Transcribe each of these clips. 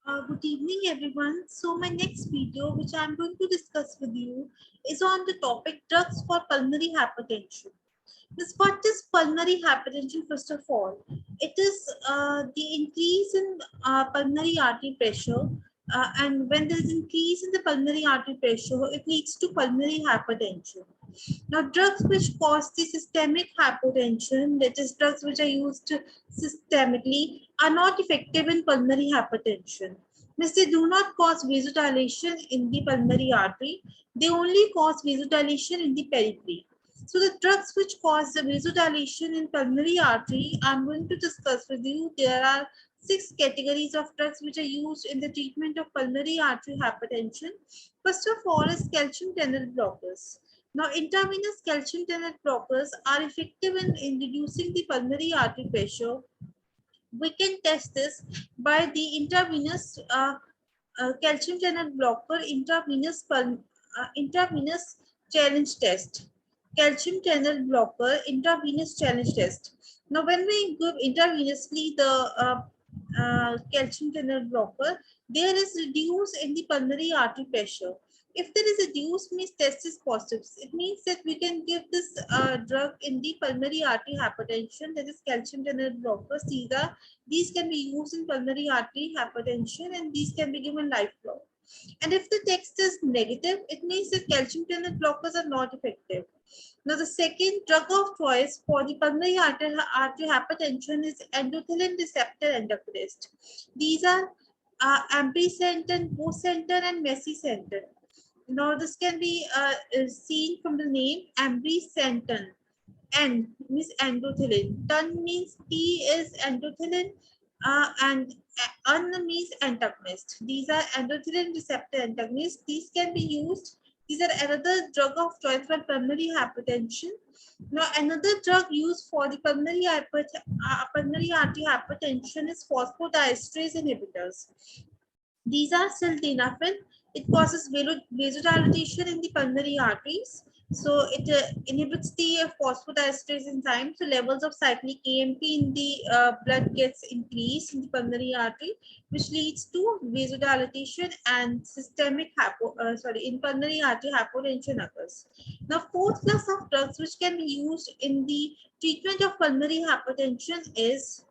Good evening, everyone. So, my next video, which I'm going to discuss with you, is on the topic drugs for pulmonary hypertension. Miss, what is pulmonary hypertension? First of all, it is the increase in pulmonary artery pressure, and when there is increase in the pulmonary artery pressure, it leads to pulmonary hypertension. Now, drugs which cause the systemic hypotension, that is, drugs which are used systemically, are not effective in pulmonary hypertension. Means they do not cause vasodilation in the pulmonary artery, they only cause vasodilation in the periphery. So, the drugs which cause the vasodilation in pulmonary artery, I'm going to discuss with you. There are 6 categories of drugs which are used in the treatment of pulmonary artery hypertension. First of all is calcium channel blockers. Now, intravenous calcium channel blockers are effective in reducing the pulmonary artery pressure. We can test this by the intravenous calcium channel blocker intravenous challenge test. Calcium channel blocker intravenous challenge test. Now, when we give intravenously the calcium channel blocker, there is reduce in the pulmonary artery pressure. If there is a reduce, means test is positive. It means that we can give this drug in the pulmonary artery hypertension, that is calcium channel blockers. These can be used in pulmonary artery hypertension, and these can be given lifelong. And if the text is negative, it means that calcium channel blockers are not effective. Now, the second drug of choice for the pulmonary artery hypertension is endothelin receptor antagonist. These are ambrisentan, bosentan, and mesisentan. Now, this can be seen from the name ambrisentan. N means endothelin. Ton means T is endothelin, and An means antagonist. These are endothelin receptor antagonists. These can be used. These are another drug of choice for pulmonary hypertension. Now, another drug used for the pulmonary artery hypertension is phosphodiesterase inhibitors. These are sildenafil. It causes vasodilatation in the pulmonary arteries. So it inhibits the phosphodiesterase enzyme. So levels of cyclic AMP in the blood gets increased in the pulmonary artery, which leads to vasodilatation and in pulmonary artery hypotension occurs. Now, fourth class of drugs which can be used in the treatment of pulmonary hypertension is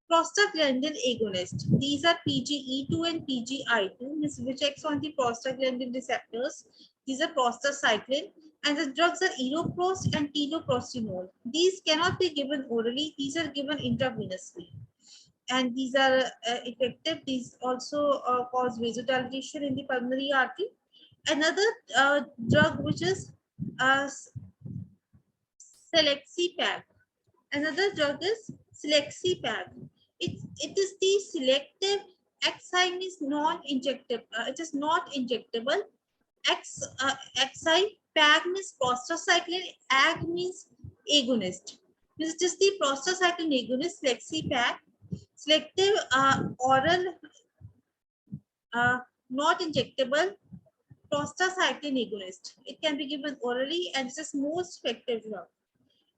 prostaglandin agonist. These are PGE2 and PGI2, which acts on the prostaglandin receptors. These are prostacyclin, and the drugs are eroprost and teleprostanol. These cannot be given orally, these are given intravenously. And these are effective. These also cause vasodilatation in the pulmonary artery. Another drug which is uh, Cpap. Another drug is Cpap. It is the selective XI means non-injectable. It is not injectable. XI PAG means prostacyclin. AG means agonist. This is just the prostacyclin agonist. Cpap. Selective oral, not injectable prostacyclin agonist. It can be given orally, and this is most effective drug.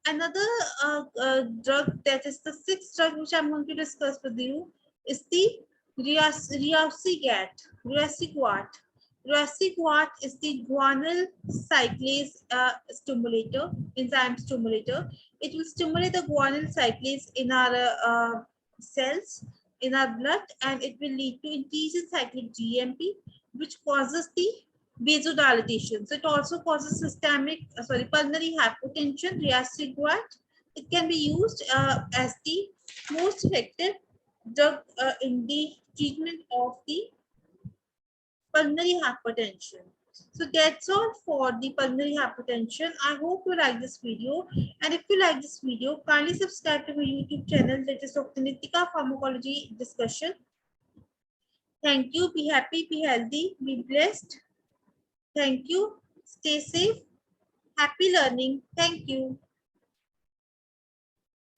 Another drug, that is the sixth drug which I'm going to discuss with you, is the Riacigat. Riacigat is the guanyl cyclase enzyme stimulator. It will stimulate the guanyl cyclase in our cells, in our blood, and it will lead to increase in cyclic GMP, which causes the vasodilatation. So it also causes pulmonary hypertension. Riacigat. It can be used as the most effective drug in the treatment of the pulmonary hypertension. So that's all for the pulmonary hypertension. I hope you like this video. And if you like this video, kindly subscribe to my YouTube channel, that is Dr. Nitika Pharmacology Discussion. Thank you. Be happy, be healthy, be blessed. Thank you. Stay safe. Happy learning. Thank you.